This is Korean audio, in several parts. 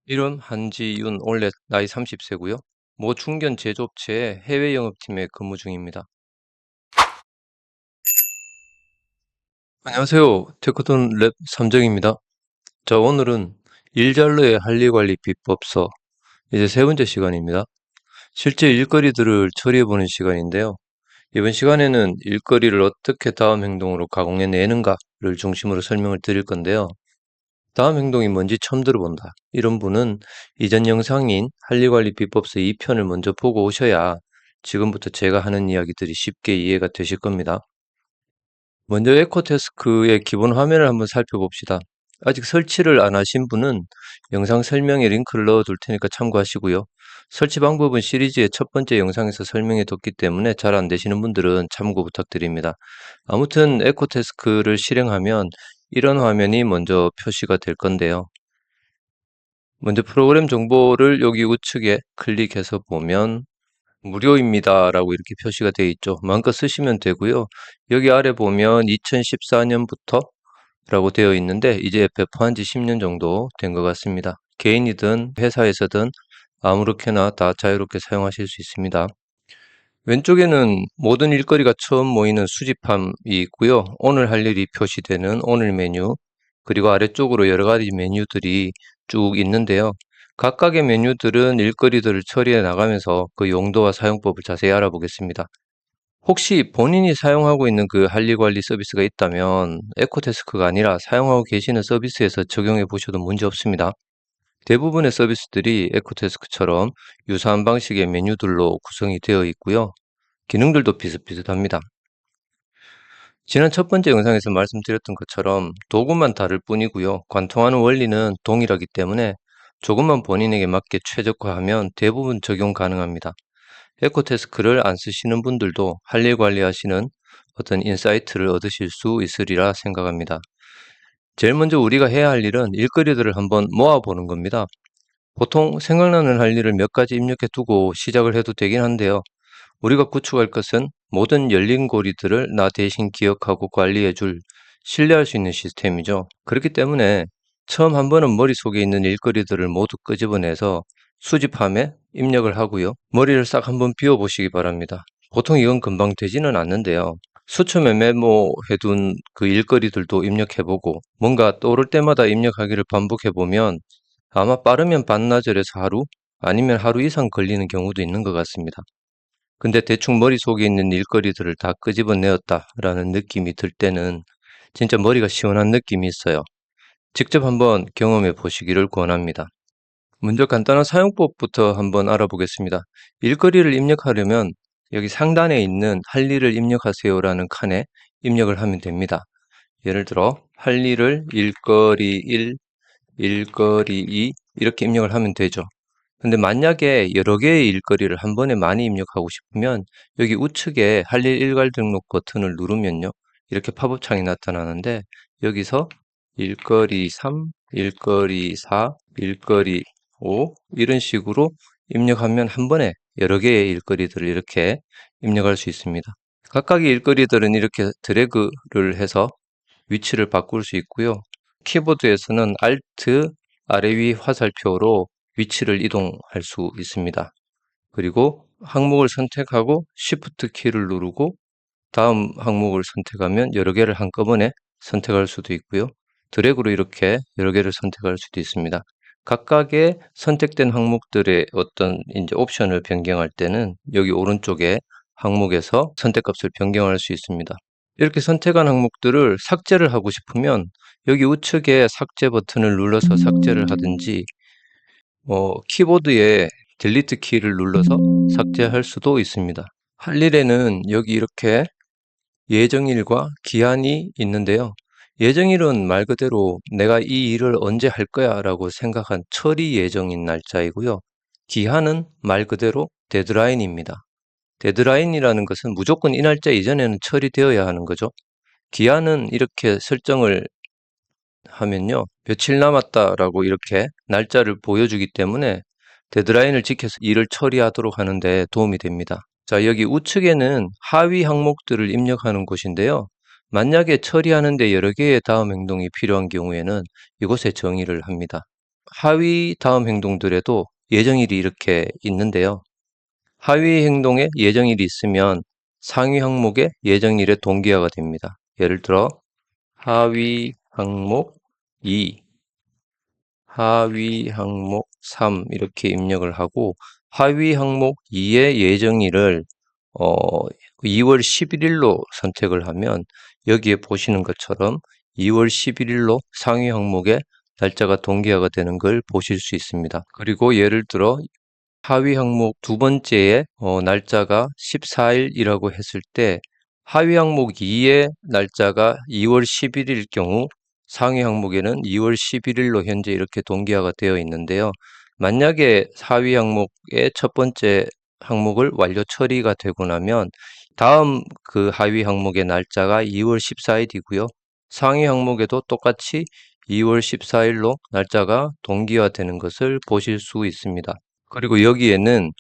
이름 한지윤 올해 나이 30세고요. 모 중견 제조업체의 해외 영업팀에 근무 중입니다. 안녕하세요. 테크톤 랩 삼정입니다. 자, 오늘은 일잘러의 할리관리 비법서 이제 세 번째 시간입니다. 실제 일거리들을 처리해보는 시간인데요. 이번 시간에는 일거리를 어떻게 다음 행동으로 가공해내는가를 중심으로 설명을 드릴 건데요. 다음 행동이 뭔지 처음 들어본다. 이런 분은 이전 영상인 할리관리 비법서 2편을 먼저 보고 오셔야 지금부터 제가 하는 이야기들이 쉽게 이해가 되실 겁니다. 먼저 에코태스크의 기본 화면을 한번 살펴봅시다. 아직 설치를 안 하신 분은 영상 설명에 링크를 넣어 둘 테니까 참고하시고요. 설치 방법은 시리즈의 첫 번째 영상에서 설명해 뒀기 때문에 잘 안 되시는 분들은 참고 부탁드립니다. 아무튼 에코태스크를 실행하면 이런 화면이 먼저 표시가 될 건데요. 먼저 프로그램 정보를 여기 우측에 클릭해서 보면 무료입니다라고 이렇게 표시가 되어 있죠. 마음껏 쓰시면 되고요. 여기 아래 보면 2014년부터 라고 되어 있는데 이제 배포한 지 10년 정도 된 것 같습니다. 개인이든 회사에서든 아무렇게나 다 자유롭게 사용하실 수 있습니다. 왼쪽에는 모든 일거리가 처음 모이는 수집함이 있고요. 오늘 할 일이 표시되는 오늘 메뉴, 그리고 아래쪽으로 여러 가지 메뉴들이 쭉 있는데요. 각각의 메뉴들은 일거리들을 처리해 나가면서 그 용도와 사용법을 자세히 알아보겠습니다. 혹시 본인이 사용하고 있는 그 할 일 관리 서비스가 있다면 에코데스크가 아니라 사용하고 계시는 서비스에서 적용해 보셔도 문제 없습니다. 대부분의 서비스들이 에코데스크처럼 유사한 방식의 메뉴들로 구성이 되어 있고요. 기능들도 비슷비슷합니다. 지난 첫 번째 영상에서 말씀드렸던 것처럼 도구만 다를 뿐이고요. 관통하는 원리는 동일하기 때문에 조금만 본인에게 맞게 최적화하면 대부분 적용 가능합니다. 에코태스크를 안 쓰시는 분들도 할 일 관리하시는 어떤 인사이트를 얻으실 수 있으리라 생각합니다. 제일 먼저 우리가 해야 할 일은 일거리들을 한번 모아보는 겁니다. 보통 생각나는 할 일을 몇 가지 입력해 두고 시작을 해도 되긴 한데요. 우리가 구축할 것은 모든 열린 고리들을 나 대신 기억하고 관리해 줄 신뢰할 수 있는 시스템이죠. 그렇기 때문에 처음 한 번은 머릿속에 있는 일거리들을 모두 끄집어내서 수집함에 입력을 하고요. 머리를 싹 한번 비워보시기 바랍니다. 보통 이건 금방 되지는 않는데요. 수초에 메모해둔 그 일거리들도 입력해보고 뭔가 떠오를 때마다 입력하기를 반복해보면 아마 빠르면 반나절에서 하루 아니면 하루 이상 걸리는 경우도 있는 것 같습니다. 근데 대충 머릿속에 있는 일거리들을 다 끄집어내었다라는 느낌이 들 때는 진짜 머리가 시원한 느낌이 있어요. 직접 한번 경험해 보시기를 권합니다. 먼저 간단한 사용법부터 한번 알아보겠습니다. 일거리를 입력하려면 여기 상단에 있는 할 일을 입력하세요라는 칸에 입력을 하면 됩니다. 예를 들어 할 일을 일거리 1, 일거리 2 이렇게 입력을 하면 되죠. 근데 만약에 여러 개의 일거리를 한 번에 많이 입력하고 싶으면 여기 우측에 할 일 일괄 등록 버튼을 누르면요. 이렇게 팝업 창이 나타나는데 여기서 일거리 3, 일거리 4, 일거리 5 이런 식으로 입력하면 한 번에 여러 개의 일거리들을 이렇게 입력할 수 있습니다. 각각의 일거리들은 이렇게 드래그를 해서 위치를 바꿀 수 있고요. 키보드에서는 Alt 아래 위 화살표로 위치를 이동할 수 있습니다. 그리고 항목을 선택하고 Shift 키를 누르고 다음 항목을 선택하면 여러 개를 한꺼번에 선택할 수도 있고요. 드래그로 이렇게 여러 개를 선택할 수도 있습니다. 각각의 선택된 항목들의 어떤 이제 옵션을 변경할 때는 여기 오른쪽에 항목에서 선택값을 변경할 수 있습니다. 이렇게 선택한 항목들을 삭제를 하고 싶으면 여기 우측에 삭제 버튼을 눌러서 삭제를 하든지 키보드에 딜리트 키를 눌러서 삭제할 수도 있습니다. 할 일에는 여기 이렇게 예정일과 기한이 있는데요. 예정일은 말 그대로 내가 이 일을 언제 할 거야 라고 생각한 처리 예정인 날짜이고요. 기한은 말 그대로 데드라인입니다. 데드라인이라는 것은 무조건 이 날짜 이전에는 처리되어야 하는 거죠. 기한은 이렇게 설정을 하면요. 며칠 남았다라고 이렇게 날짜를 보여주기 때문에 데드라인을 지켜서 일을 처리하도록 하는데 도움이 됩니다. 자, 여기 우측에는 하위 항목들을 입력하는 곳인데요. 만약에 처리하는데 여러 개의 다음 행동이 필요한 경우에는 이곳에 정의를 합니다. 하위 다음 행동들에도 예정일이 이렇게 있는데요. 하위 행동에 예정일이 있으면 상위 항목에 예정일의 동기화가 됩니다. 예를 들어 하위 항목 2, 하위 항목 3 이렇게 입력을 하고 하위 항목 2의 예정일을 2월 11일로 선택을 하면 여기에 보시는 것처럼 2월 11일로 상위 항목에 날짜가 동기화가 되는 걸 보실 수 있습니다. 그리고 예를 들어 하위 항목 두 번째에 날짜가 14일이라고 했을 때 하위 항목 2의 날짜가 2월 10일일 경우 상위 항목에는 2월 11일로 현재 이렇게 동기화가 되어 있는데요. 만약에 하위 항목의 첫 번째 항목을 완료 처리가 되고 나면 다음 그 하위 항목의 날짜가 2월 14일이고요. 상위 항목에도 똑같이 2월 14일로 날짜가 동기화되는 것을 보실 수 있습니다. 그리고 여기에는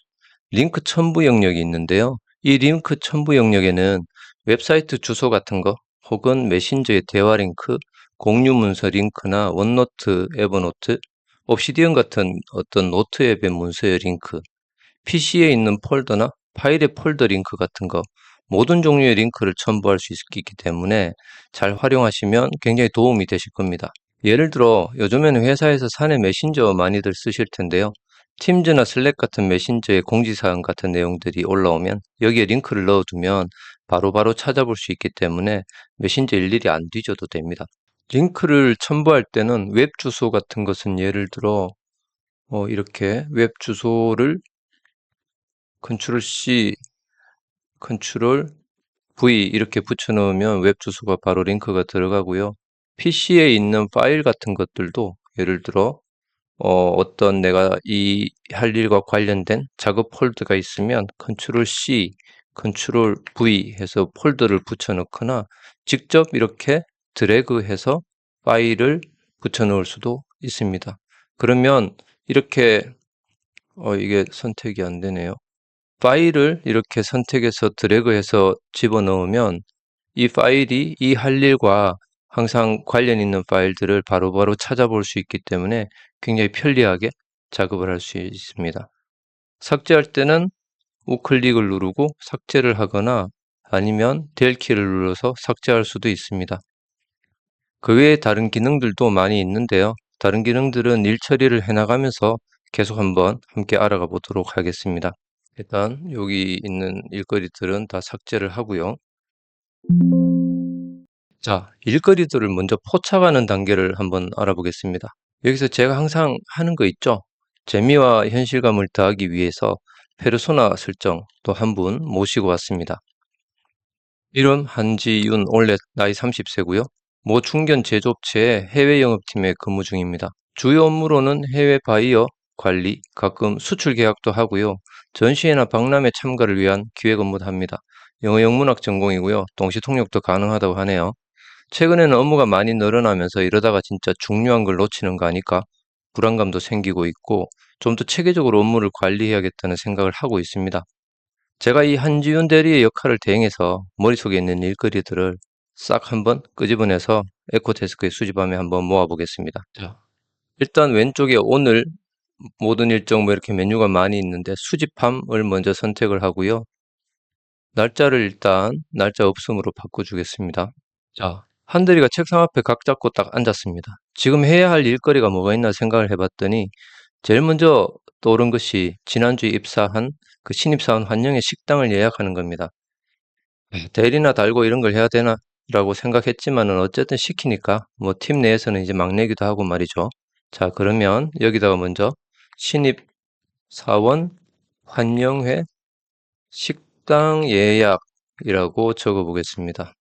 링크 첨부 영역이 있는데요. 이 링크 첨부 영역에는 웹사이트 주소 같은 거 혹은 메신저의 대화 링크, 공유 문서 링크나 원노트, 에버노트, 옵시디언 같은 어떤 노트 앱의 문서의 링크, PC에 있는 폴더나 파일의 폴더 링크 같은 거 모든 종류의 링크를 첨부할 수 있기 때문에 잘 활용하시면 굉장히 도움이 되실 겁니다. 예를 들어 요즘에는 회사에서 사내 메신저 많이들 쓰실 텐데요. 팀즈나 슬랙 같은 메신저의 공지사항 같은 내용들이 올라오면 여기에 링크를 넣어두면 바로바로 찾아볼 수 있기 때문에 메신저 일일이 안 뒤져도 됩니다. 링크를 첨부할 때는 웹 주소 같은 것은 예를 들어 이렇게 웹 주소를 컨트롤 C, 컨트롤 V 이렇게 붙여놓으면 웹 주소가 바로 링크가 들어가고요. PC에 있는 파일 같은 것들도 예를 들어 어떤 내가 이 할 일과 관련된 작업 폴더가 있으면 컨트롤 C, 컨트롤 V 해서 폴더를 붙여 넣거나 직접 이렇게 드래그해서 파일을 붙여 넣을 수도 있습니다. 그러면 이렇게 이게 선택이 안 되네요. 파일을 이렇게 선택해서 드래그해서 집어넣으면 이 파일이 이 할 일과 항상 관련 있는 파일들을 바로바로 찾아볼 수 있기 때문에 굉장히 편리하게 작업을 할 수 있습니다. 삭제할 때는 우클릭을 누르고 삭제를 하거나 아니면 델 키를 눌러서 삭제할 수도 있습니다. 그 외에 다른 기능들도 많이 있는데요. 다른 기능들은 일 처리를 해나가면서 계속 한번 함께 알아가 보도록 하겠습니다. 일단 여기 있는 일거리들은 다 삭제를 하고요. 자, 일거리들을 먼저 포착하는 단계를 한번 알아보겠습니다. 여기서 제가 항상 하는 거 있죠? 재미와 현실감을 더하기 위해서 페르소나 설정 또 한 분 모시고 왔습니다. 이름 한지윤, 원래 나이 30세고요. 모 중견 제조업체의 해외 영업팀에 근무 중입니다. 주요 업무로는 해외 바이어 관리, 가끔 수출 계약도 하고요. 전시회나 박람회 참가를 위한 기획 업무도 합니다. 영어 영문학 전공이고요. 동시 통역도 가능하다고 하네요. 최근에는 업무가 많이 늘어나면서 이러다가 진짜 중요한 걸 놓치는 거 아닐까? 불안감도 생기고 있고 좀 더 체계적으로 업무를 관리해야겠다는 생각을 하고 있습니다. 제가 이 한지윤 대리의 역할을 대행해서 머릿속에 있는 일거리들을 싹 한번 끄집어내서 에코데스크에 수집함에 한번 모아보겠습니다. 자, 일단 왼쪽에 오늘 모든 일정 뭐 이렇게 메뉴가 많이 있는데 수집함을 먼저 선택을 하고요. 날짜를 일단 날짜 없음으로 바꿔주겠습니다. 자, 한대리가 책상 앞에 각 잡고 딱 앉았습니다. 지금 해야 할 일거리가 뭐가 있나 생각을 해봤더니 제일 먼저 떠오른 것이 지난주에 입사한 그 신입사원 환영회 식당을 예약하는 겁니다. 대리나 달고 이런 걸 해야 되나? 라고 생각했지만은 어쨌든 시키니까 뭐 팀 내에서는 이제 막내기도 하고 말이죠. 자, 그러면 여기다가 먼저 신입사원 환영회 식당 예약이라고 적어 보겠습니다.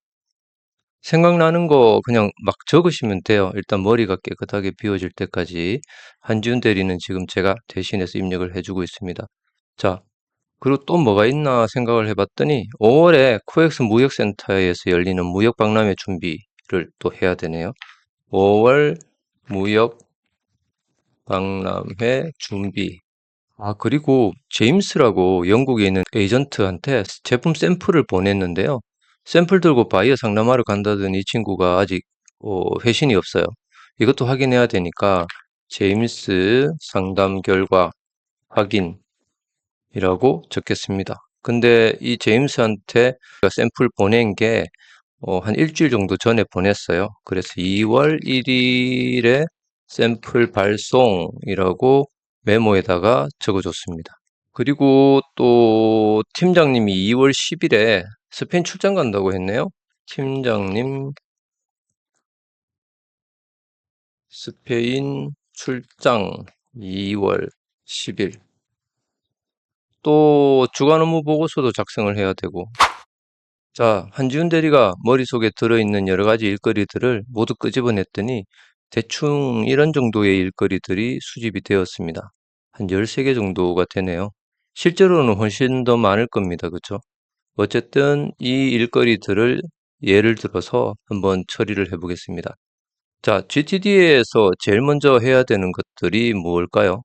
생각나는 거 그냥 막 적으시면 돼요. 일단 머리가 깨끗하게 비워질 때까지. 한지훈 대리는 지금 제가 대신해서 입력을 해주고 있습니다. 자, 그리고 또 뭐가 있나 생각을 해봤더니 5월에 코엑스 무역센터에서 열리는 무역박람회 준비를 또 해야 되네요. 5월 무역박람회 준비. 아, 그리고 제임스라고 영국에 있는 에이전트한테 제품 샘플을 보냈는데요. 샘플 들고 바이어 상담하러 간다던 이 친구가 아직 회신이 없어요. 이것도 확인해야 되니까 제임스 상담 결과 확인이라고 적겠습니다. 근데 이 제임스한테 샘플 보낸 게 한 일주일 정도 전에 보냈어요. 그래서 2월 1일에 샘플 발송이라고 메모에다가 적어줬습니다. 그리고 또 팀장님이 2월 10일에 스페인 출장 간다고 했네요. 팀장님 스페인 출장 2월 10일. 또 주간 업무 보고서도 작성을 해야 되고. 자, 한지훈 대리가 머릿속에 들어있는 여러 가지 일거리들을 모두 끄집어냈더니 대충 이런 정도의 일거리들이 수집이 되었습니다. 한 13개 정도가 되네요. 실제로는 훨씬 더 많을 겁니다. 그쵸? 어쨌든 이 일거리들을 예를 들어서 한번 처리를 해보겠습니다. 자, GTD에서 제일 먼저 해야 되는 것들이 뭘까요?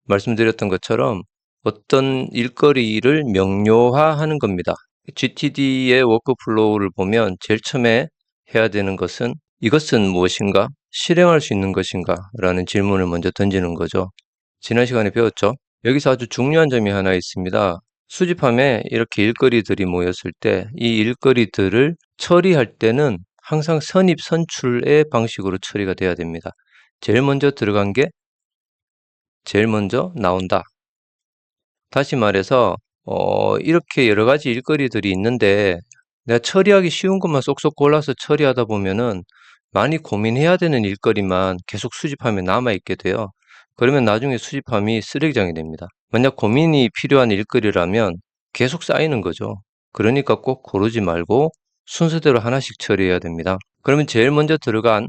말씀드렸던 것처럼 어떤 일거리를 명료화하는 겁니다. GTD의 워크플로우를 보면 제일 처음에 해야 되는 것은 이것은 무엇인가? 실행할 수 있는 것인가? 라는 질문을 먼저 던지는 거죠. 지난 시간에 배웠죠? 여기서 아주 중요한 점이 하나 있습니다. 수집함에 이렇게 일거리들이 모였을 때 이 일거리들을 처리할 때는 항상 선입 선출의 방식으로 처리가 돼야 됩니다. 제일 먼저 들어간 게 제일 먼저 나온다. 다시 말해서 이렇게 여러 가지 일거리들이 있는데 내가 처리하기 쉬운 것만 쏙쏙 골라서 처리하다 보면은 많이 고민해야 되는 일거리만 계속 수집하면 남아있게 돼요. 그러면 나중에 수집함이 쓰레기장이 됩니다. 만약 고민이 필요한 일거리라면 계속 쌓이는 거죠. 그러니까 꼭 고르지 말고 순서대로 하나씩 처리해야 됩니다. 그러면 제일 먼저 들어간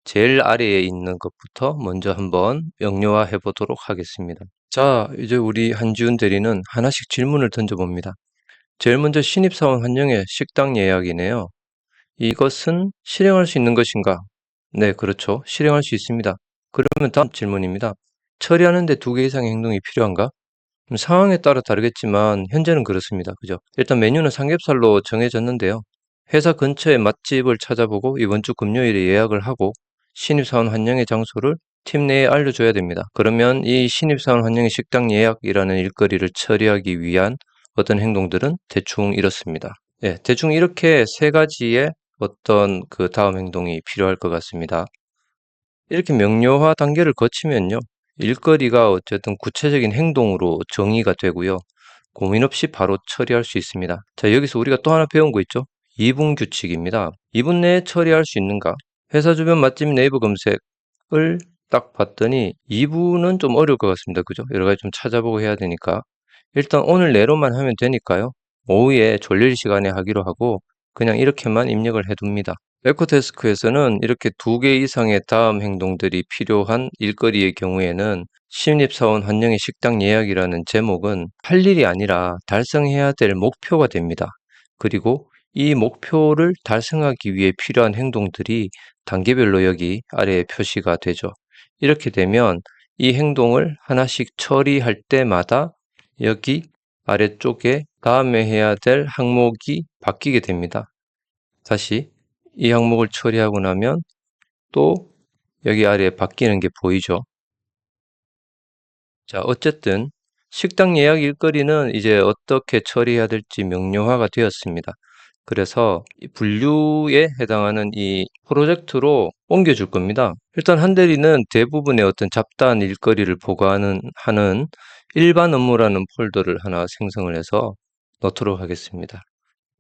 제일 아래에 있는 것부터 먼저 한번 명료화해 보도록 하겠습니다. 자, 이제 우리 한지훈 대리는 하나씩 질문을 던져봅니다. 제일 먼저 신입사원 환영의 식당 예약이네요. 이것은 실행할 수 있는 것인가? 네, 그렇죠. 실행할 수 있습니다. 그러면 다음 질문입니다. 처리하는데 2개 이상의 행동이 필요한가? 상황에 따라 다르겠지만 현재는 그렇습니다. 그죠? 일단 메뉴는 삼겹살로 정해졌는데요. 회사 근처에 맛집을 찾아보고 이번 주 금요일에 예약을 하고 신입사원 환영의 장소를 팀 내에 알려줘야 됩니다. 그러면 이 신입사원 환영의 식당 예약이라는 일거리를 처리하기 위한 어떤 행동들은 대충 이렇습니다. 예, 대충 이렇게 3가지의 어떤 그 다음 행동이 필요할 것 같습니다. 이렇게 명료화 단계를 거치면요. 일거리가 어쨌든 구체적인 행동으로 정의가 되고요. 고민 없이 바로 처리할 수 있습니다. 자, 여기서 우리가 또 하나 배운 거 있죠? 2분 규칙입니다. 2분 내에 처리할 수 있는가? 회사 주변 맛집 네이버 검색을 딱 봤더니 2분은 좀 어려울 것 같습니다. 그죠? 여러 가지 좀 찾아보고 해야 되니까. 일단 오늘 내로만 하면 되니까요. 오후에 졸릴 시간에 하기로 하고 그냥 이렇게만 입력을 해둡니다. 에코데스크에서는 이렇게 2개 이상의 다음 행동들이 필요한 일거리의 경우에는 신입사원 환영의 식당 예약이라는 제목은 할 일이 아니라 달성해야 될 목표가 됩니다. 그리고 이 목표를 달성하기 위해 필요한 행동들이 단계별로 여기 아래에 표시가 되죠. 이렇게 되면 이 행동을 하나씩 처리할 때마다 여기 아래쪽에 다음에 해야 될 항목이 바뀌게 됩니다. 다시 이 항목을 처리하고 나면 또 여기 아래에 바뀌는 게 보이죠. 자, 어쨌든 식당 예약 일거리는 이제 어떻게 처리해야 될지 명료화가 되었습니다. 그래서 이 분류에 해당하는 이 프로젝트로 옮겨줄 겁니다. 일단 한 대리는 대부분의 어떤 잡다한 일거리를 보관하는 일반 업무라는 폴더를 하나 생성을 해서 넣도록 하겠습니다.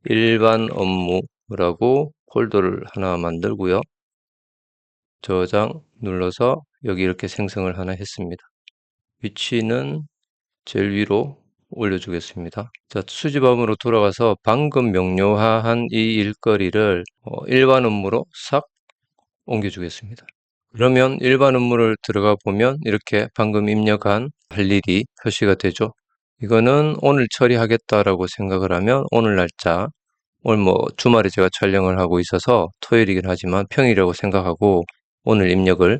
일반 업무라고 폴더를 하나 만들고요. 저장 눌러서 여기 이렇게 생성을 하나 했습니다. 위치는 제일 위로 올려주겠습니다. 자, 수집함으로 돌아가서 방금 명료화한 이 일거리를 일반 업무로 싹 옮겨주겠습니다. 그러면 일반 업무를 들어가 보면 이렇게 방금 입력한 할 일이 표시가 되죠. 이거는 오늘 처리하겠다라고 생각을 하면 오늘 날짜, 오늘 뭐 주말에 제가 촬영을 하고 있어서 토요일이긴 하지만 평일이라고 생각하고 오늘 입력을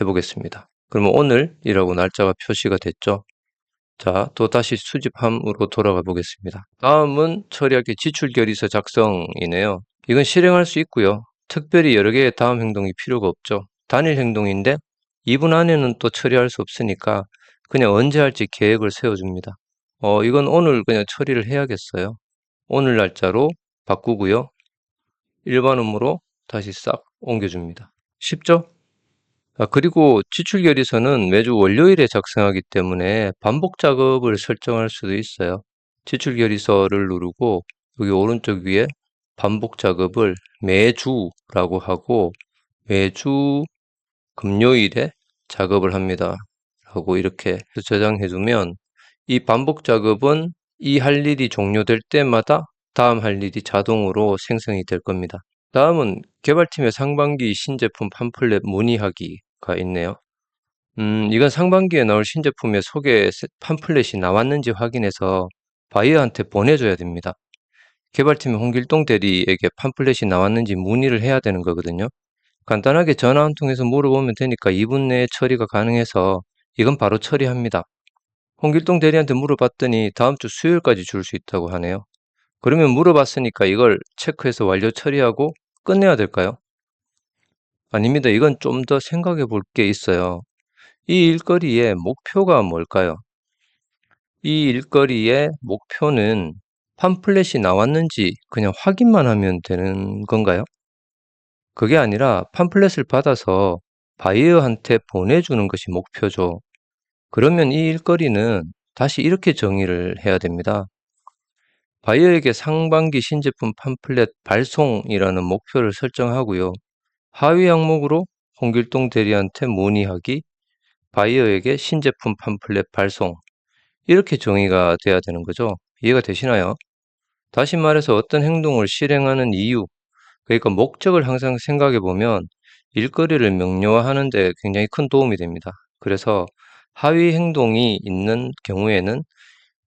해보겠습니다. 그러면 오늘이라고 날짜가 표시가 됐죠. 자, 또 다시 수집함으로 돌아가 보겠습니다. 다음은 처리할 게 지출결의서 작성이네요. 이건 실행할 수 있고요. 특별히 여러 개의 다음 행동이 필요가 없죠. 단일 행동인데 2분 안에는 또 처리할 수 없으니까 그냥 언제 할지 계획을 세워줍니다. 이건 오늘 그냥 처리를 해야겠어요. 오늘 날짜로 바꾸고요. 일반 업무로 다시 싹 옮겨줍니다. 쉽죠? 그리고 지출결의서는 매주 월요일에 작성하기 때문에 반복 작업을 설정할 수도 있어요. 지출결의서를 누르고 여기 오른쪽 위에 반복 작업을 매주라고 하고 매주 금요일에 작업을 합니다. 라고 이렇게 저장해두면 이 반복 작업은 이 할 일이 종료될 때마다 다음 할 일이 자동으로 생성이 될 겁니다. 다음은 개발팀의 상반기 신제품 팜플렛 문의하기가 있네요. 이건 상반기에 나올 신제품의 소개 팜플렛이 나왔는지 확인해서 바이어한테 보내줘야 됩니다. 개발팀의 홍길동 대리에게 팜플렛이 나왔는지 문의를 해야 되는 거거든요. 간단하게 전화 한 통해서 물어보면 되니까 2분 내에 처리가 가능해서 이건 바로 처리합니다. 홍길동 대리한테 물어봤더니 다음 주 수요일까지 줄 수 있다고 하네요. 그러면 물어봤으니까 이걸 체크해서 완료 처리하고 끝내야 될까요? 아닙니다. 이건 좀 더 생각해 볼 게 있어요. 이 일거리의 목표가 뭘까요? 이 일거리의 목표는 팜플렛이 나왔는지 그냥 확인만 하면 되는 건가요? 그게 아니라 팜플렛을 받아서 바이어한테 보내주는 것이 목표죠. 그러면 이 일거리는 다시 이렇게 정의를 해야 됩니다. 바이어에게 상반기 신제품 팜플렛 발송이라는 목표를 설정하고요. 하위 항목으로 홍길동 대리한테 문의하기, 바이어에게 신제품 팜플렛 발송, 이렇게 정의가 돼야 되는 거죠. 이해가 되시나요? 다시 말해서 어떤 행동을 실행하는 이유, 그러니까 목적을 항상 생각해 보면 일거리를 명료화하는 데 굉장히 큰 도움이 됩니다. 그래서 하위 행동이 있는 경우에는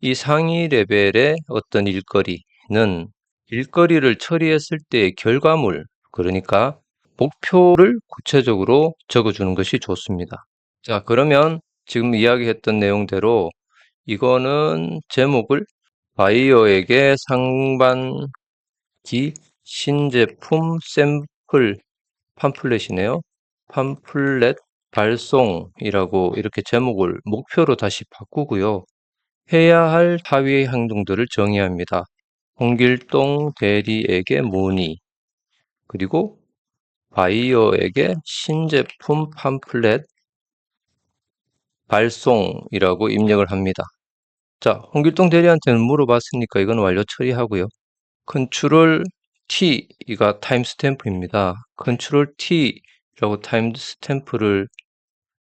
이 상위 레벨의 어떤 일거리는 일거리를 처리했을 때의 결과물, 그러니까 목표를 구체적으로 적어주는 것이 좋습니다. 자, 그러면 지금 이야기했던 내용대로 이거는 제목을 바이어에게 상반기 신제품 샘플 팜플렛이네요. 팜플렛 발송이라고 이렇게 제목을 목표로 다시 바꾸고요. 해야 할 하위 행동들을 정의합니다. 홍길동 대리에게 문의, 그리고 바이어에게 신제품 팜플렛 발송이라고 입력을 합니다. 자, 홍길동 대리한테는 물어봤으니까 이건 완료 처리하고요. 컨트롤 T가 타임스탬프입니다. 컨트롤 T라고 타임스탬프를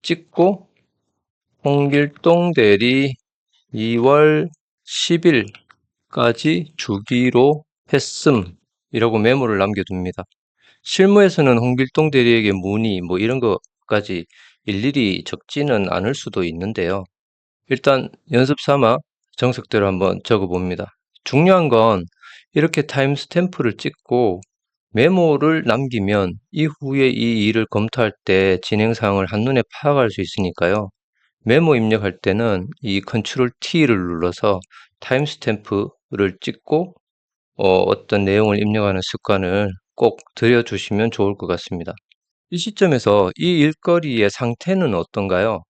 찍고 홍길동 대리 2월 10일까지 주기로 했음이라고 메모를 남겨둡니다. 실무에서는 홍길동 대리에게 문의 뭐 이런 것까지 일일이 적지는 않을 수도 있는데요. 일단 연습 삼아 정석대로 한번 적어봅니다. 중요한 건 이렇게 타임스탬프를 찍고 메모를 남기면 이후에 이 일을 검토할 때 진행 사항을 한눈에 파악할 수 있으니까요. 메모 입력할 때는 이 컨트롤 T를 눌러서 타임스탬프를 찍고 어떤 내용을 입력하는 습관을 꼭 들여주시면 좋을 것 같습니다. 이 시점에서 이 일거리의 상태는 어떤가요?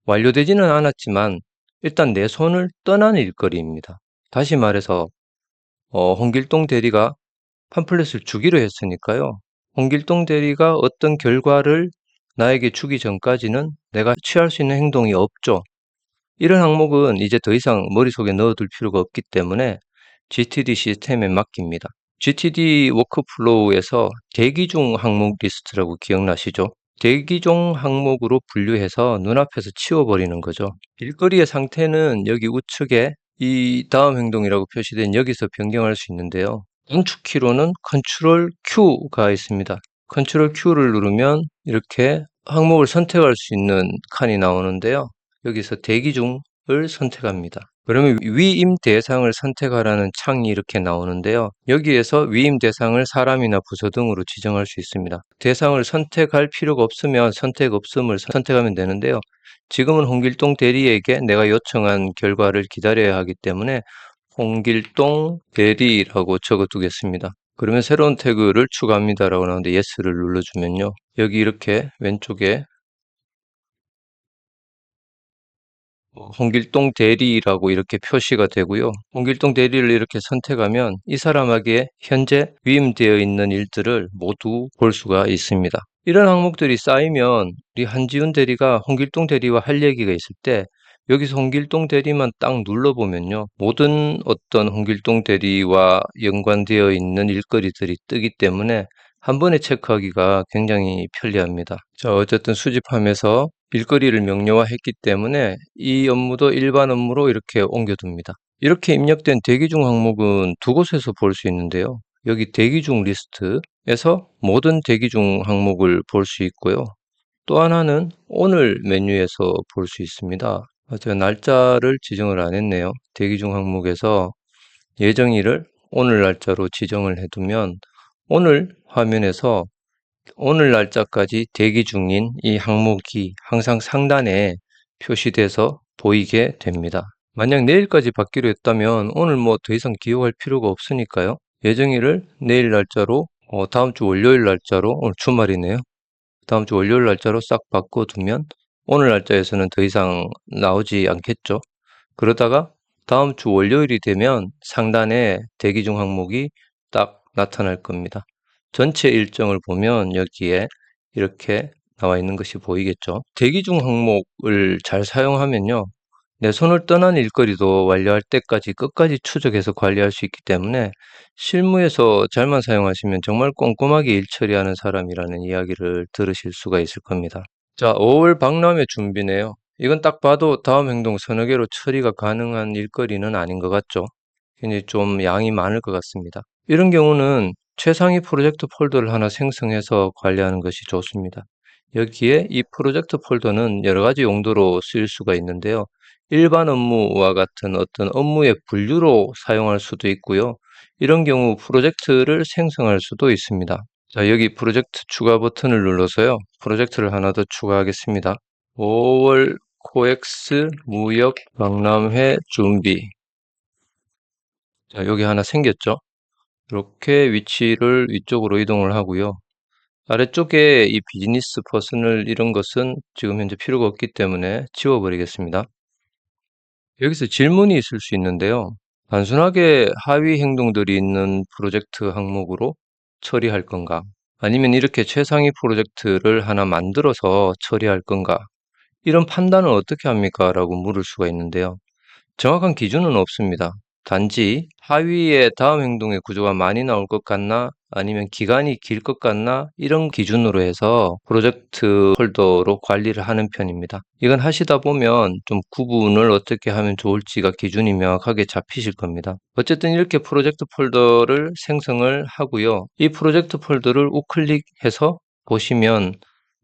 완료되지는 않았지만 일단 내 손을 떠난 일거리입니다. 다시 말해서 홍길동 대리가 팜플렛을 주기로 했으니까요. 홍길동 대리가 어떤 결과를 나에게 주기 전까지는 내가 취할 수 있는 행동이 없죠. 이런 항목은 이제 더 이상 머릿속에 넣어둘 필요가 없기 때문에 GTD 시스템에 맡깁니다. GTD 워크플로우에서 대기 중 항목 리스트라고 기억나시죠? 대기 중 항목으로 분류해서 눈앞에서 치워버리는 거죠. 일거리의 상태는 여기 우측에 이 다음 행동이라고 표시된 여기서 변경할 수 있는데요. 단축키로는 컨트롤 Q가 있습니다. 컨트롤 Q를 누르면 이렇게 항목을 선택할 수 있는 칸이 나오는데요. 여기서 대기 중을 선택합니다. 그러면 위임 대상을 선택하라는 창이 이렇게 나오는데요. 여기에서 위임 대상을 사람이나 부서 등으로 지정할 수 있습니다. 대상을 선택할 필요가 없으면 선택 없음을 선택하면 되는데요. 지금은 홍길동 대리에게 내가 요청한 결과를 기다려야 하기 때문에 홍길동 대리라고 적어 두겠습니다. 그러면 새로운 태그를 추가합니다라고 나오는데 yes를 눌러주면요. 여기 이렇게 왼쪽에 홍길동 대리라고 이렇게 표시가 되고요. 홍길동 대리를 이렇게 선택하면 이 사람에게 현재 위임되어 있는 일들을 모두 볼 수가 있습니다. 이런 항목들이 쌓이면 우리 한지훈 대리가 홍길동 대리와 할 얘기가 있을 때 여기서 홍길동 대리만 딱 눌러보면요. 모든 어떤 홍길동 대리와 연관되어 있는 일거리들이 뜨기 때문에 한 번에 체크하기가 굉장히 편리합니다. 자, 어쨌든 수집하면서 일거리를 명료화했기 때문에 이 업무도 일반 업무로 이렇게 옮겨둡니다. 이렇게 입력된 대기 중 항목은 두 곳에서 볼 수 있는데요. 여기 대기 중 리스트에서 모든 대기 중 항목을 볼 수 있고요. 또 하나는 오늘 메뉴에서 볼 수 있습니다. 제가 날짜를 지정을 안 했네요. 대기 중 항목에서 예정일을 오늘 날짜로 지정을 해두면 오늘 화면에서 오늘 날짜까지 대기 중인 이 항목이 항상 상단에 표시돼서 보이게 됩니다. 만약 내일까지 받기로 했다면 오늘 뭐 더 이상 기억할 필요가 없으니까요. 예정일을 내일 날짜로 다음 주 월요일 날짜로 오늘 주말이네요. 다음 주 월요일 날짜로 싹 바꿔두면 오늘 날짜에서는 더 이상 나오지 않겠죠. 그러다가 다음 주 월요일이 되면 상단에 대기 중 항목이 딱 나타날 겁니다. 전체 일정을 보면 여기에 이렇게 나와 있는 것이 보이겠죠. 대기 중 항목을 잘 사용하면요. 내 손을 떠난 일거리도 완료할 때까지 끝까지 추적해서 관리할 수 있기 때문에 실무에서 잘만 사용하시면 정말 꼼꼼하게 일 처리하는 사람이라는 이야기를 들으실 수가 있을 겁니다. 자, 5월 박람회 준비네요. 이건 딱 봐도 다음 행동 서너 개로 처리가 가능한 일거리는 아닌 것 같죠? 굉장히 좀 양이 많을 것 같습니다. 이런 경우는 최상위 프로젝트 폴더를 하나 생성해서 관리하는 것이 좋습니다. 여기에 이 프로젝트 폴더는 여러 가지 용도로 쓰일 수가 있는데요. 일반 업무와 같은 어떤 업무의 분류로 사용할 수도 있고요. 이런 경우 프로젝트를 생성할 수도 있습니다. 자, 여기 프로젝트 추가 버튼을 눌러서요. 프로젝트를 하나 더 추가하겠습니다. 5월 코엑스 무역 박람회 준비. 자, 여기 하나 생겼죠? 이렇게 위치를 위쪽으로 이동을 하고요. 아래쪽에 이 비즈니스 퍼스널 이런 것은 지금 현재 필요가 없기 때문에 지워버리겠습니다. 여기서 질문이 있을 수 있는데요. 단순하게 하위 행동들이 있는 프로젝트 항목으로 처리할 건가? 아니면 이렇게 최상위 프로젝트를 하나 만들어서 처리할 건가? 이런 판단을 어떻게 합니까? 라고 물을 수가 있는데요. 정확한 기준은 없습니다. 단지 하위에 다음 행동의 구조가 많이 나올 것 같나 아니면 기간이 길 것 같나 이런 기준으로 해서 프로젝트 폴더로 관리를 하는 편입니다. 이건 하시다 보면 좀 구분을 어떻게 하면 좋을지가 기준이 명확하게 잡히실 겁니다. 어쨌든 이렇게 프로젝트 폴더를 생성을 하고요. 이 프로젝트 폴더를 우클릭해서 보시면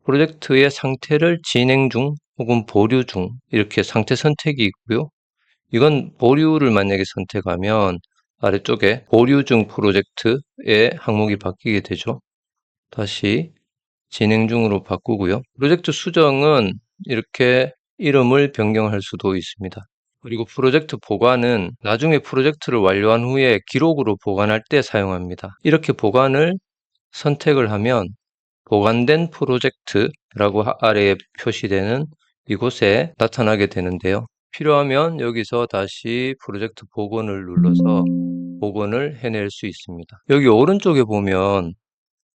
프로젝트의 상태를 진행 중 혹은 보류 중 이렇게 상태 선택이 있고요. 이건 보류를 만약에 선택하면 아래쪽에 보류 중 프로젝트의 항목이 바뀌게 되죠. 다시 진행 중으로 바꾸고요. 프로젝트 수정은 이렇게 이름을 변경할 수도 있습니다. 그리고 프로젝트 보관은 나중에 프로젝트를 완료한 후에 기록으로 보관할 때 사용합니다. 이렇게 보관을 선택을 하면 보관된 프로젝트라고 아래에 표시되는 이곳에 나타나게 되는데요. 필요하면 여기서 다시 프로젝트 복원을 눌러서 복원을 해낼 수 있습니다. 여기 오른쪽에 보면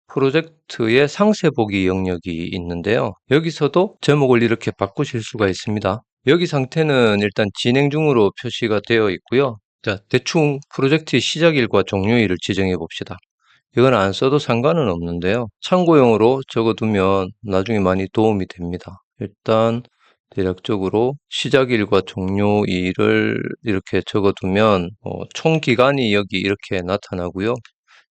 프로젝트의 상세 보기 영역이 있는데요. 여기서도 제목을 이렇게 바꾸실 수가 있습니다. 여기 상태는 일단 진행 중으로 표시가 되어 있고요. 자, 대충 프로젝트의 시작일과 종료일을 지정해 봅시다. 이건 안 써도 상관은 없는데요. 참고용으로 적어두면 나중에 많이 도움이 됩니다. 일단 대략적으로 시작일과 종료일을 이렇게 적어두면 총 기간이 여기 이렇게 나타나고요.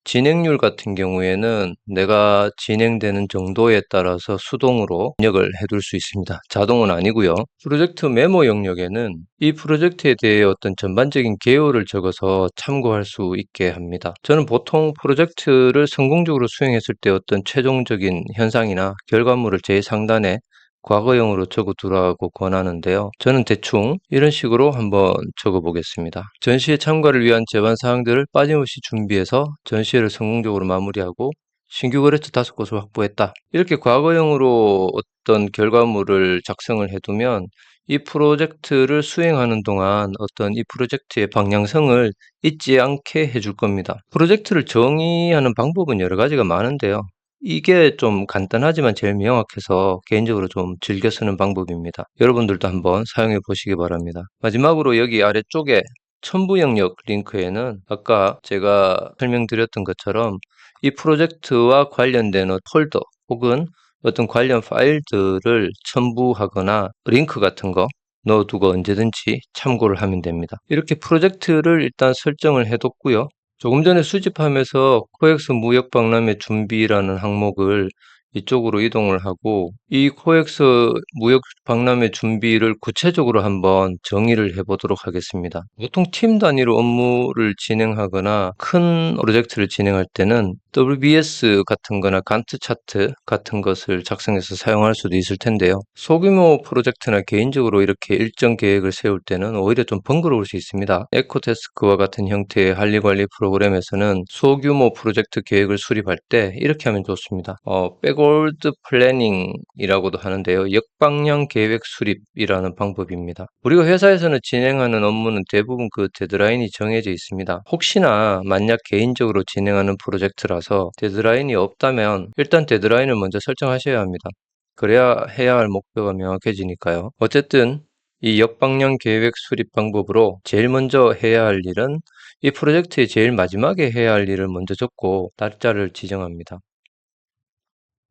진행률 같은 경우에는 내가 진행되는 정도에 따라서 수동으로 입력을 해둘 수 있습니다. 자동은 아니고요. 프로젝트 메모 영역에는 이 프로젝트에 대해 어떤 전반적인 개요를 적어서 참고할 수 있게 합니다. 저는 보통 프로젝트를 성공적으로 수행했을 때 어떤 최종적인 현상이나 결과물을 제일 상단에 과거형으로 적어두라고 권하는데요. 저는 대충 이런 식으로 한번 적어보겠습니다. 전시회 참가를 위한 제반 사항들을 빠짐없이 준비해서 전시회를 성공적으로 마무리하고 신규 거래처 5곳을 확보했다. 이렇게 과거형으로 어떤 결과물을 작성을 해두면 이 프로젝트를 수행하는 동안 어떤 이 프로젝트의 방향성을 잊지 않게 해줄 겁니다. 프로젝트를 정의하는 방법은 여러 가지가 많은데요. 이게 좀 간단하지만 제일 명확해서 개인적으로 좀 즐겨 쓰는 방법입니다. 여러분들도 한번 사용해 보시기 바랍니다. 마지막으로 여기 아래쪽에 첨부 영역 링크에는 아까 제가 설명드렸던 것처럼 이 프로젝트와 관련된 폴더 혹은 어떤 관련 파일들을 첨부하거나 링크 같은 거 넣어두고 언제든지 참고를 하면 됩니다. 이렇게 프로젝트를 일단 설정을 해뒀고요. 조금 전에 수집하면서 코엑스 무역 박람회 준비라는 항목을 이쪽으로 이동을 하고 이 코엑스 무역 박람회 준비를 구체적으로 한번 정의를 해보도록 하겠습니다. 보통 팀 단위로 업무를 진행하거나 큰 프로젝트를 진행할 때는 WBS 같은 거나 간트 차트 같은 것을 작성해서 사용할 수도 있을 텐데요. 소규모 프로젝트나 개인적으로 이렇게 일정 계획을 세울 때는 오히려 좀 번거로울 수 있습니다. 에코테스크와 같은 형태의 관리 프로그램에서는 소규모 프로젝트 계획을 수립할 때 이렇게 하면 좋습니다. 백월드 플래닝이라고도 하는데요. 역방향 계획 수립이라는 방법입니다. 우리가 회사에서는 진행하는 업무는 대부분 그 데드라인이 정해져 있습니다. 혹시나 만약 개인적으로 진행하는 프로젝트라서 데드라인이 없다면 일단 데드라인을 먼저 설정하셔야 합니다. 그래야 해야 할 목표가 명확해지니까요. 어쨌든 이 역방향 계획 수립 방법으로 제일 먼저 해야 할 일은 이 프로젝트의 제일 마지막에 해야 할 일을 먼저 적고 날짜를 지정합니다.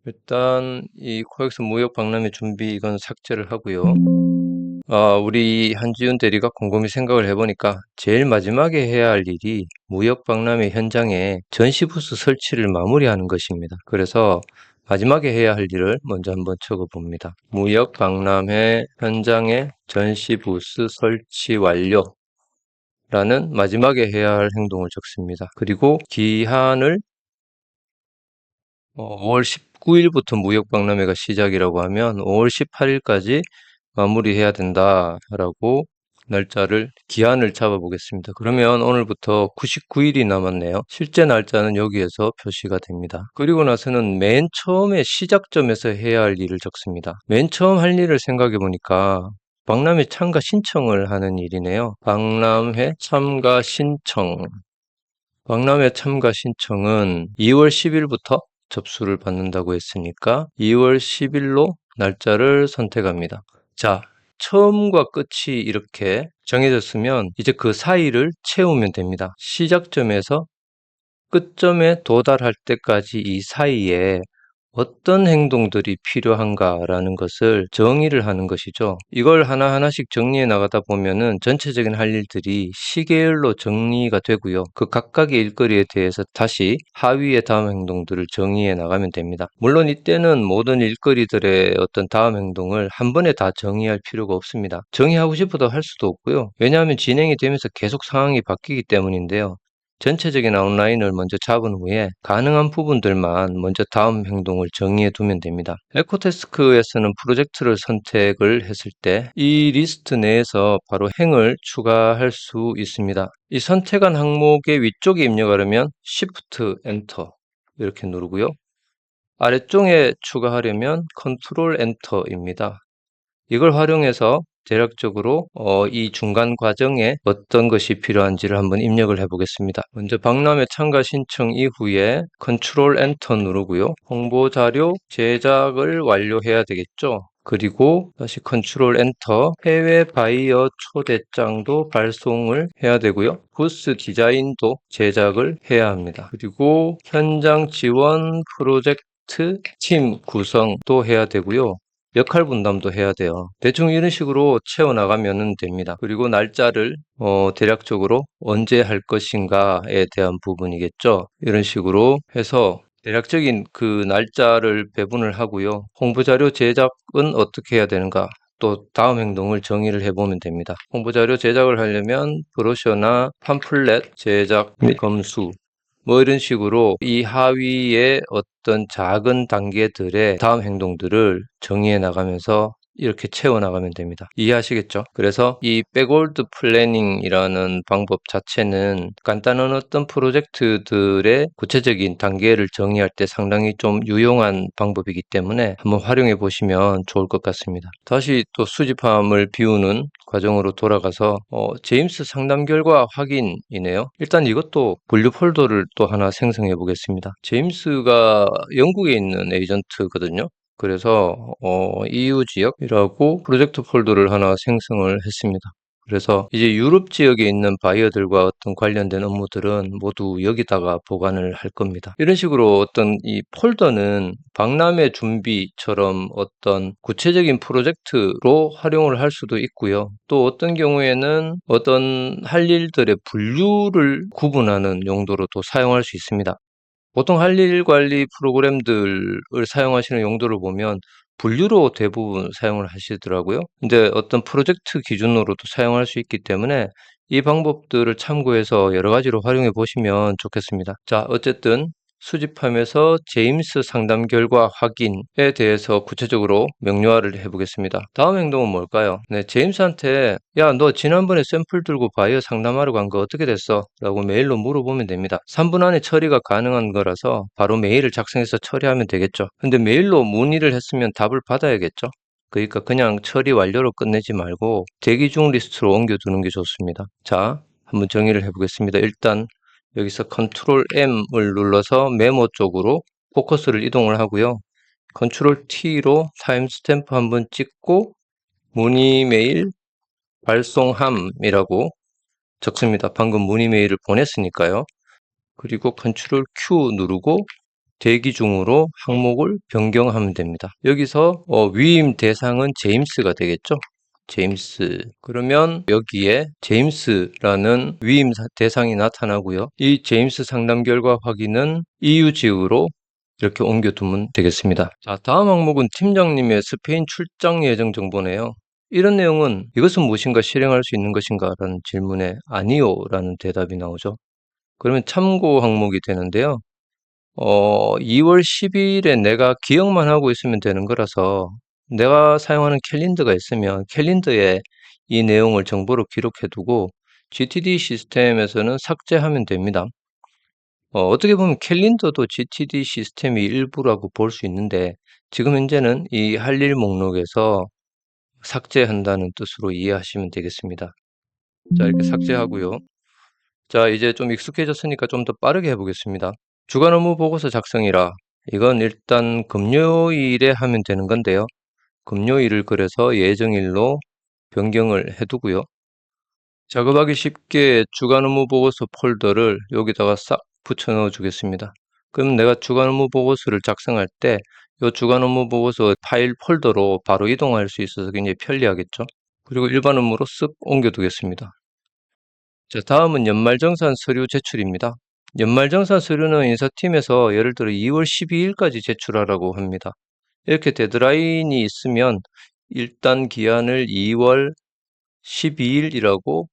일단 이 코엑스 무역 박람회 준비 이건 삭제를 하고요. 우리 한지훈 대리가 곰곰이 생각을 해보니까 제일 마지막에 해야 할 일이 무역 박람회 현장에 전시 부스 설치를 마무리하는 것입니다. 그래서 마지막에 해야 할 일을 먼저 한번 적어봅니다. 무역 박람회 현장에 전시 부스 설치 완료라는 마지막에 해야 할 행동을 적습니다. 그리고 기한을 5월 19일부터 무역 박람회가 시작이라고 하면 5월 18일까지 마무리해야 된다라고 기한을 잡아보겠습니다. 그러면 오늘부터 99일이 남았네요. 실제 날짜는 여기에서 표시가 됩니다. 그리고 나서는 맨 처음에 시작점에서 해야 할 일을 적습니다. 맨 처음 할 일을 생각해 보니까 박람회 참가 신청을 하는 일이네요. 박람회 참가 신청. 박람회 참가 신청은 2월 10일부터 접수를 받는다고 했으니까 2월 10일로 날짜를 선택합니다. 자, 처음과 끝이 이렇게 정해졌으면 이제 그 사이를 채우면 됩니다. 시작점에서 끝점에 도달할 때까지 이 사이에 어떤 행동들이 필요한가라는 것을 정의를 하는 것이죠. 이걸 하나하나씩 정리해 나가다 보면은 전체적인 할 일들이 시계열로 정리가 되고요. 그 각각의 일거리에 대해서 다시 하위의 다음 행동들을 정의해 나가면 됩니다. 물론 이때는 모든 일거리들의 어떤 다음 행동을 한 번에 다 정의할 필요가 없습니다. 정의하고 싶어도 할 수도 없고요. 왜냐하면 진행이 되면서 계속 상황이 바뀌기 때문인데요. 전체적인 아웃라인을 먼저 잡은 후에 가능한 부분들만 먼저 다음 행동을 정의해 두면 됩니다. 에코태스크에서는 프로젝트를 선택을 했을 때 이 리스트 내에서 바로 행을 추가할 수 있습니다. 이 선택한 항목의 위쪽에 입력하려면 Shift Enter 이렇게 누르고요. 아래쪽에 추가하려면 Ctrl Enter입니다. 이걸 활용해서 대략적으로 이 중간 과정에 어떤 것이 필요한지를 한번 입력을 해 보겠습니다. 먼저 박람회 참가 신청 이후에 컨트롤 엔터 누르고요. 홍보 자료 제작을 완료해야 되겠죠. 그리고 다시 컨트롤 엔터 해외 바이어 초대장도 발송을 해야 되고요. 부스 디자인도 제작을 해야 합니다. 그리고 현장 지원 프로젝트 팀 구성도 해야 되고요. 역할 분담도 해야 돼요. 대충 이런 식으로 채워나가면 됩니다. 그리고 날짜를 대략적으로 언제 할 것인가에 대한 부분이겠죠. 이런 식으로 해서 대략적인 그 날짜를 배분을 하고요. 홍보자료 제작은 어떻게 해야 되는가? 또 다음 행동을 정의를 해보면 됩니다. 홍보자료 제작을 하려면 브로셔나 팜플렛 제작 및 검수 뭐 이런 식으로 이 하위의 어떤 작은 단계들의 다음 행동들을 정의해 나가면서 이렇게 채워나가면 됩니다. 이해하시겠죠? 그래서 이 백월드 플래닝이라는 방법 자체는 간단한 어떤 프로젝트들의 구체적인 단계를 정의할 때 상당히 좀 유용한 방법이기 때문에 한번 활용해 보시면 좋을 것 같습니다. 다시 또 수집함을 비우는 과정으로 돌아가서 제임스 상담 결과 확인이네요. 일단 이것도 분류 폴더를 또 하나 생성해 보겠습니다. 제임스가 영국에 있는 에이전트거든요. 그래서 EU 지역이라고 프로젝트 폴더를 하나 생성을 했습니다. 그래서 이제 유럽 지역에 있는 바이어들과 어떤 관련된 업무들은 모두 여기다가 보관을 할 겁니다. 이런 식으로 어떤 이 폴더는 박람회 준비처럼 어떤 구체적인 프로젝트로 활용을 할 수도 있고요. 또 어떤 경우에는 어떤 할 일들의 분류를 구분하는 용도로도 사용할 수 있습니다. 보통 할 일 관리 프로그램들을 사용하시는 용도를 보면 분류로 대부분 사용을 하시더라고요. 근데 어떤 프로젝트 기준으로도 사용할 수 있기 때문에 이 방법들을 참고해서 여러 가지로 활용해 보시면 좋겠습니다. 자, 어쨌든 수집함에서 제임스 상담 결과 확인에 대해서 구체적으로 명료화를 해보겠습니다. 다음 행동은 뭘까요? 네, 제임스한테 야, 너 지난번에 샘플 들고 바이어 상담하러 간 거 어떻게 됐어? 라고 메일로 물어보면 됩니다. 3분 안에 처리가 가능한 거라서 바로 메일을 작성해서 처리하면 되겠죠. 근데 메일로 문의를 했으면 답을 받아야겠죠. 그러니까 그냥 처리 완료로 끝내지 말고 대기 중 리스트로 옮겨두는 게 좋습니다. 자, 한번 정의를 해보겠습니다. 일단 여기서 컨트롤 M을 눌러서 메모 쪽으로 포커스를 이동을 하고요. 컨트롤 T로 타임스탬프 한번 찍고 문의 메일 발송함이라고 적습니다. 방금 문의 메일을 보냈으니까요. 그리고 컨트롤 Q 누르고 대기 중으로 항목을 변경하면 됩니다. 여기서 위임 대상은 제임스가 되겠죠. 제임스. 그러면 여기에 제임스라는 위임 대상이 나타나고요. 이 제임스 상담 결과 확인은 EU 지역으로 이렇게 옮겨두면 되겠습니다. 자, 다음 항목은 팀장님의 스페인 출장 예정 정보네요. 이런 내용은 이것은 무엇인가 실행할 수 있는 것인가 라는 질문에 아니요 라는 대답이 나오죠. 그러면 참고 항목이 되는데요. 2월 10일에 내가 기억만 하고 있으면 되는 거라서 내가 사용하는 캘린더가 있으면 캘린더에 이 내용을 정보로 기록해 두고 GTD 시스템에서는 삭제하면 됩니다. 어떻게 보면 캘린더도 GTD 시스템의 일부라고 볼 수 있는데 지금 현재는 이 할 일 목록에서 삭제한다는 뜻으로 이해하시면 되겠습니다. 자, 이렇게 삭제하고요. 자, 이제 좀 익숙해졌으니까 좀 더 빠르게 해보겠습니다. 주간 업무 보고서 작성이라 이건 일단 금요일에 하면 되는 건데요. 금요일을 그래서 예정일로 변경을 해두고요. 작업하기 쉽게 주간 업무 보고서 폴더를 여기다가 싹 붙여 넣어 주겠습니다. 그럼 내가 주간 업무 보고서를 작성할 때 이 주간 업무 보고서 파일 폴더로 바로 이동할 수 있어서 굉장히 편리하겠죠. 그리고 일반 업무로 쓱 옮겨 두겠습니다. 자, 다음은 연말정산 서류 제출입니다. 연말정산 서류는 인사팀에서 예를 들어 2월 12일까지 제출하라고 합니다. 이렇게 데드라인이 있으면 일단 기한을 2월 12일이라고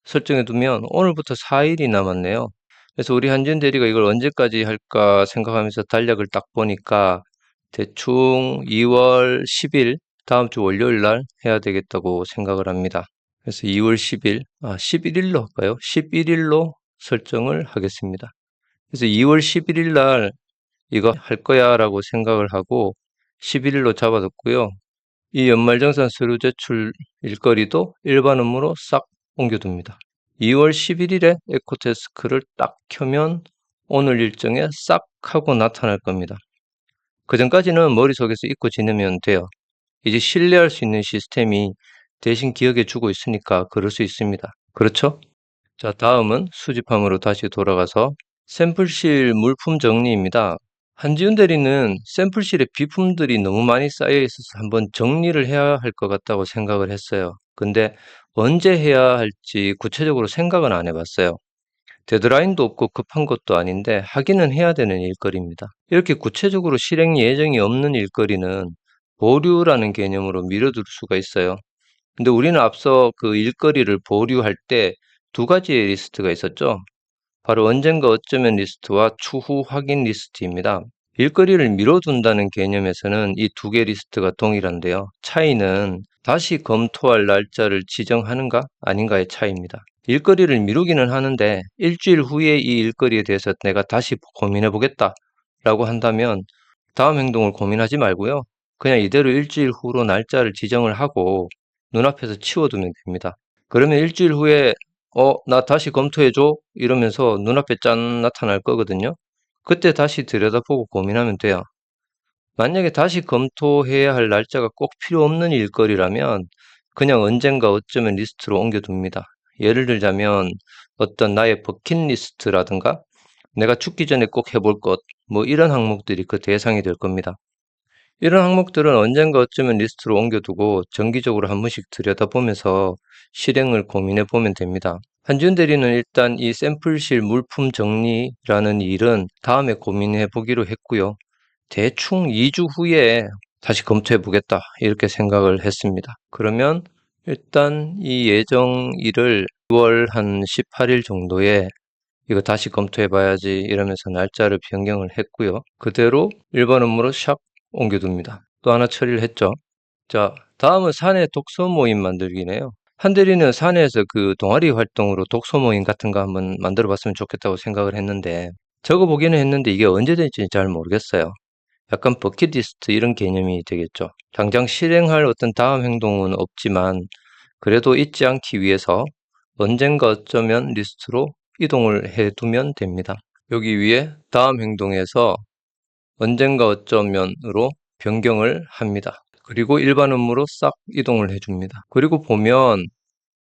설정해 두면 오늘부터 4일이 남았네요. 그래서 우리 한진 대리가 이걸 언제까지 할까 생각하면서 단락을 딱 보니까 대충 2월 10일 다음 주 월요일 날 해야 되겠다고 생각을 합니다. 그래서 2월 10일, 11일로 할까요? 11일로 설정을 하겠습니다. 그래서 2월 11일 날 이거 할 거야 라고 생각을 하고 11일로 잡아뒀고요. 이 연말정산 서류 제출 일거리도 일반 업무로 싹 옮겨둡니다. 2월 11일에 에코태스크를 딱 켜면 오늘 일정에 싹 하고 나타날 겁니다. 그 전까지는 머릿속에서 잊고 지내면 돼요. 이제 신뢰할 수 있는 시스템이 대신 기억해 주고 있으니까 그럴 수 있습니다. 그렇죠? 자, 다음은 수집함으로 다시 돌아가서 샘플실 물품 정리입니다. 한지훈 대리는 샘플실에 비품들이 너무 많이 쌓여 있어서 한번 정리를 해야 할 것 같다고 생각을 했어요. 근데 언제 해야 할지 구체적으로 생각은 안 해봤어요. 데드라인도 없고 급한 것도 아닌데 하기는 해야 되는 일거리입니다. 이렇게 구체적으로 실행 예정이 없는 일거리는 보류라는 개념으로 미뤄둘 수가 있어요. 근데 우리는 앞서 그 일거리를 보류할 때 두 가지의 리스트가 있었죠. 바로 언젠가 어쩌면 리스트와 추후 확인 리스트입니다. 일거리를 미뤄둔다는 개념에서는 이 두 개 리스트가 동일한데요. 차이는 다시 검토할 날짜를 지정하는가 아닌가의 차이입니다. 일거리를 미루기는 하는데 일주일 후에 이 일거리에 대해서 내가 다시 고민해 보겠다 라고 한다면 다음 행동을 고민하지 말고요. 그냥 이대로 일주일 후로 날짜를 지정을 하고 눈앞에서 치워두면 됩니다. 그러면 일주일 후에 나 다시 검토해줘 이러면서 눈앞에 짠 나타날 거거든요. 그때 다시 들여다보고 고민하면 돼요. 만약에 다시 검토해야 할 날짜가 꼭 필요 없는 일거리라면 그냥 언젠가 어쩌면 리스트로 옮겨둡니다. 예를 들자면 어떤 나의 버킷리스트라든가 내가 죽기 전에 꼭 해볼 것, 뭐 이런 항목들이 그 대상이 될 겁니다. 이런 항목들은 언젠가 어쩌면 리스트로 옮겨두고 정기적으로 한 번씩 들여다보면서 실행을 고민해 보면 됩니다. 한지훈 대리는 일단 이 샘플실 물품 정리라는 일은 다음에 고민해 보기로 했고요. 대충 2주 후에 다시 검토해 보겠다 이렇게 생각을 했습니다. 그러면 일단 이 예정일을 6월 한 18일 정도에 이거 다시 검토해 봐야지 이러면서 날짜를 변경을 했고요. 그대로 일반 업무로 샥 옮겨둡니다. 또 하나 처리를 했죠. 자, 다음은 사내 독서 모임 만들기네요. 한대리는 사내에서 그 동아리 활동으로 독서 모임 같은 거 한번 만들어 봤으면 좋겠다고 생각을 했는데 적어 보기는 했는데 이게 언제 될지 잘 모르겠어요. 약간 버킷리스트 이런 개념이 되겠죠. 당장 실행할 어떤 다음 행동은 없지만 그래도 잊지 않기 위해서 언젠가 어쩌면 리스트로 이동을 해 두면 됩니다. 여기 위에 다음 행동에서 언젠가 어쩌면으로 변경을 합니다. 그리고 일반 업무로 싹 이동을 해줍니다. 그리고 보면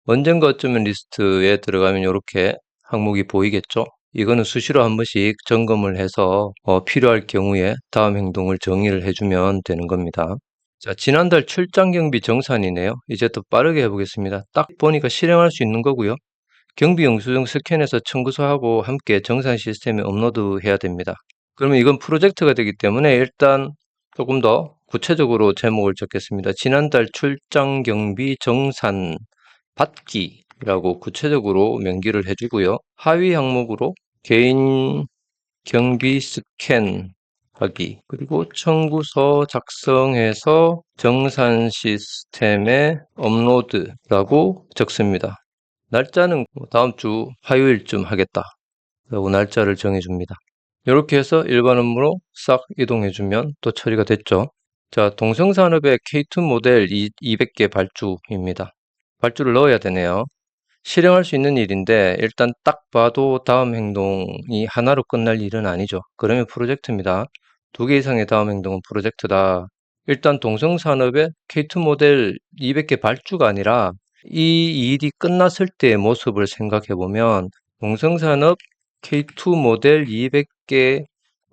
언젠가 어쩌면 리스트에 들어가면 이렇게 항목이 보이겠죠? 이거는 수시로 한 번씩 점검을 해서 필요할 경우에 다음 행동을 정의를 해주면 되는 겁니다. 자, 지난달 출장 경비 정산이네요. 이제 또 빠르게 해보겠습니다. 딱 보니까 실행할 수 있는 거고요. 경비 영수증 스캔해서 청구서하고 함께 정산 시스템에 업로드해야 됩니다. 그러면 이건 프로젝트가 되기 때문에 일단 조금 더 구체적으로 제목을 적겠습니다. 지난달 출장 경비 정산 받기라고 구체적으로 명기를 해주고요. 하위 항목으로 개인 경비 스캔 하기, 그리고 청구서 작성해서 정산 시스템에 업로드라고 적습니다. 날짜는 다음 주 화요일쯤 하겠다 라고 날짜를 정해줍니다. 이렇게 해서 일반 업무로 싹 이동해주면 또 처리가 됐죠. 자, 동성산업의 K2 모델 200개 발주입니다. 발주를 넣어야 되네요. 실행할 수 있는 일인데 일단 딱 봐도 다음 행동이 하나로 끝날 일은 아니죠. 그러면 프로젝트입니다. 2개 이상의 다음 행동은 프로젝트다. 일단 동성산업의 K2 모델 200개 발주가 아니라 이 일이 끝났을 때의 모습을 생각해 보면 동성산업 K2 모델 200개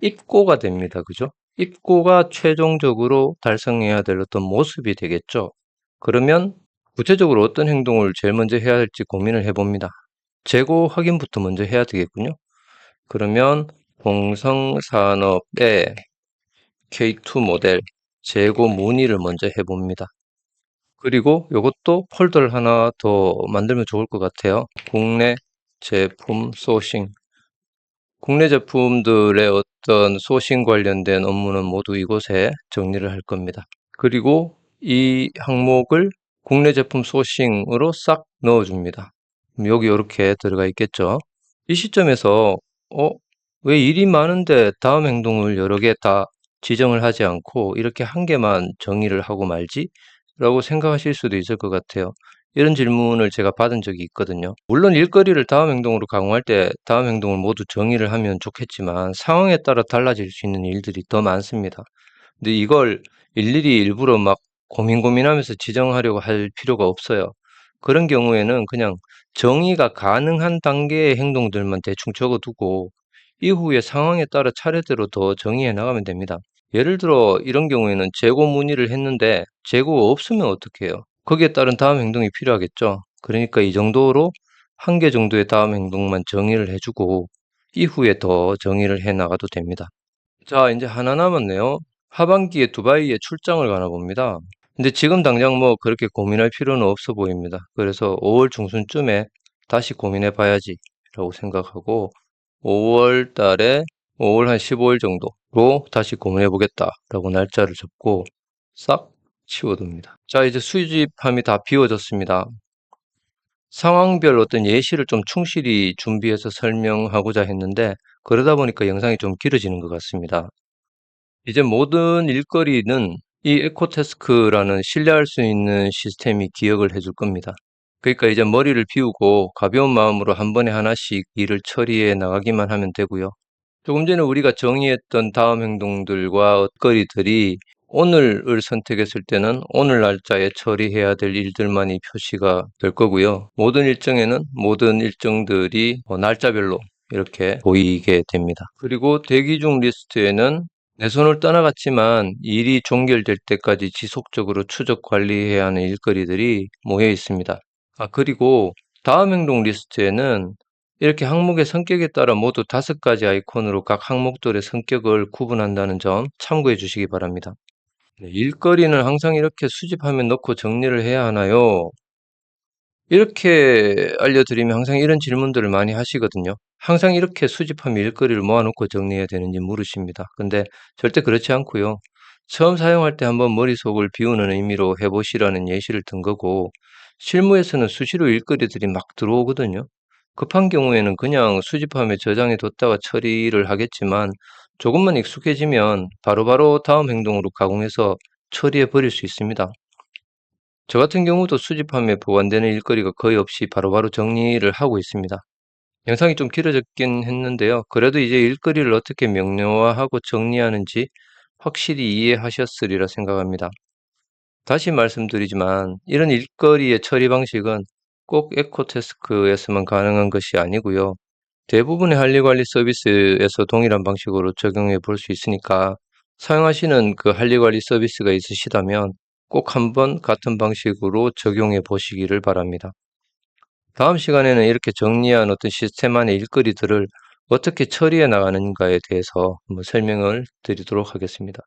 입고가 됩니다. 그죠? 입고가 최종적으로 달성해야 될 어떤 모습이 되겠죠. 그러면 구체적으로 어떤 행동을 제일 먼저 해야 할지 고민을 해봅니다. 재고 확인부터 먼저 해야 되겠군요. 그러면 동성산업의 K2 모델 재고 문의를 먼저 해봅니다. 그리고 이것도 폴더를 하나 더 만들면 좋을 것 같아요. 국내 제품 소싱. 국내 제품들의 어떤 소싱 관련된 업무는 모두 이곳에 정리를 할 겁니다. 그리고 이 항목을 국내 제품 소싱으로 싹 넣어줍니다. 여기 이렇게 들어가 있겠죠. 이 시점에서 왜 일이 많은데 다음 행동을 여러 개 다 지정을 하지 않고 이렇게 한 개만 정의를 하고 말지? 라고 생각하실 수도 있을 것 같아요. 이런 질문을 제가 받은 적이 있거든요. 물론 일거리를 다음 행동으로 강화할 때 다음 행동을 모두 정의를 하면 좋겠지만 상황에 따라 달라질 수 있는 일들이 더 많습니다. 근데 이걸 일일이 일부러 막 고민하면서 지정하려고 할 필요가 없어요. 그런 경우에는 그냥 정의가 가능한 단계의 행동들만 대충 적어두고 이후에 상황에 따라 차례대로 더 정의해 나가면 됩니다. 예를 들어 이런 경우에는 재고 문의를 했는데 재고가 없으면 어떻게 해요? 거기에 따른 다음 행동이 필요하겠죠. 그러니까 이 정도로 한 개 정도의 다음 행동만 정의를 해주고 이후에 더 정의를 해 나가도 됩니다. 자, 이제 하나 남았네요. 하반기에 두바이에 출장을 가나 봅니다. 근데 지금 당장 뭐 그렇게 고민할 필요는 없어 보입니다. 그래서 5월 중순쯤에 다시 고민해 봐야지 라고 생각하고 5월 달에 5월 한 15일 정도로 다시 고민해 보겠다라고 날짜를 잡고 싹 치워둡니다. 자, 이제 수집함이 다 비워졌습니다. 상황별 어떤 예시를 좀 충실히 준비해서 설명하고자 했는데 그러다 보니까 영상이 좀 길어지는 것 같습니다. 이제 모든 일거리는 이 에코태스크라는 신뢰할 수 있는 시스템이 기억을 해줄 겁니다. 그러니까 이제 머리를 비우고 가벼운 마음으로 한 번에 하나씩 일을 처리해 나가기만 하면 되고요. 조금 전에 우리가 정의했던 다음 행동들과 것거리들이 오늘을 선택했을 때는 오늘 날짜에 처리해야 될 일들만이 표시가 될 거고요. 모든 일정에는 모든 일정들이 날짜별로 이렇게 보이게 됩니다. 그리고 대기 중 리스트에는 내 손을 떠나갔지만 일이 종결될 때까지 지속적으로 추적 관리해야 하는 일거리들이 모여 있습니다. 그리고 다음 행동 리스트에는 이렇게 항목의 성격에 따라 모두 5가지 아이콘으로 각 항목들의 성격을 구분한다는 점 참고해 주시기 바랍니다. 네, 일거리는 항상 이렇게 수집하면 넣고 정리를 해야 하나요? 이렇게 알려드리면 항상 이런 질문들을 많이 하시거든요. 항상 이렇게 수집하면 일거리를 모아놓고 정리해야 되는지 물으십니다. 근데 절대 그렇지 않고요. 처음 사용할 때 한번 머릿속을 비우는 의미로 해보시라는 예시를 든 거고, 실무에서는 수시로 일거리들이 막 들어오거든요. 급한 경우에는 그냥 수집함에 저장해 뒀다가 처리를 하겠지만, 조금만 익숙해지면 바로바로 다음 행동으로 가공해서 처리해 버릴 수 있습니다. 저 같은 경우도 수집함에 보관되는 일거리가 거의 없이 바로바로 정리를 하고 있습니다. 영상이 좀 길어졌긴 했는데요. 그래도 이제 일거리를 어떻게 명료화하고 정리하는지 확실히 이해하셨으리라 생각합니다. 다시 말씀드리지만 이런 일거리의 처리 방식은 꼭 에코태스크에서만 가능한 것이 아니고요. 대부분의 한리관리 서비스에서 동일한 방식으로 적용해 볼 수 있으니까 사용하시는 그 한리관리 서비스가 있으시다면 꼭 한번 같은 방식으로 적용해 보시기를 바랍니다. 다음 시간에는 이렇게 정리한 어떤 시스템 안의 일거리들을 어떻게 처리해 나가는가에 대해서 한번 설명을 드리도록 하겠습니다.